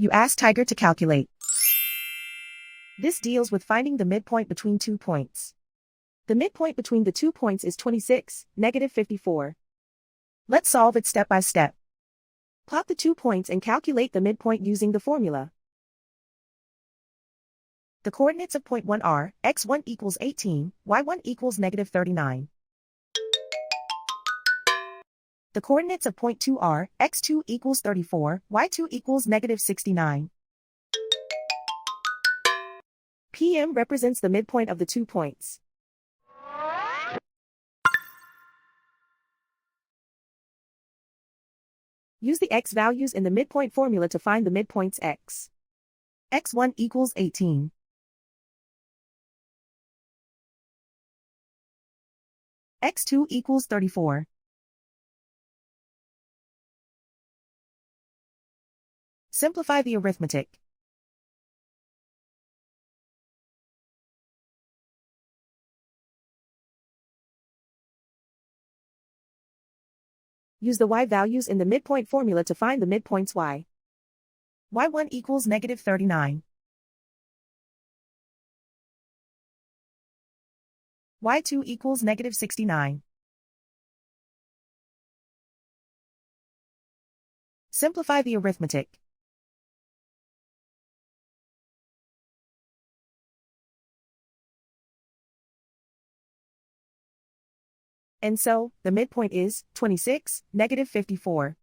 You ask Tiger to calculate. This deals with finding the midpoint between 2 points. The midpoint between the 2 points is 26, negative 54. Let's solve it step by step. Plot the 2 points and calculate the midpoint using the formula. The coordinates of point 1 are, x1 equals 18, y1 equals negative 39. The coordinates of point 2 are, x2 equals 34, y2 equals negative 69. PM represents the midpoint of the 2 points. Use the x values in the midpoint formula to find the midpoints x. x1 equals 18. x2 equals 34. Simplify the arithmetic. Use the y values in the midpoint formula to find the midpoints y. y1 equals negative 39. y2 equals negative 69. Simplify the arithmetic. And so, the midpoint is 26, negative 54.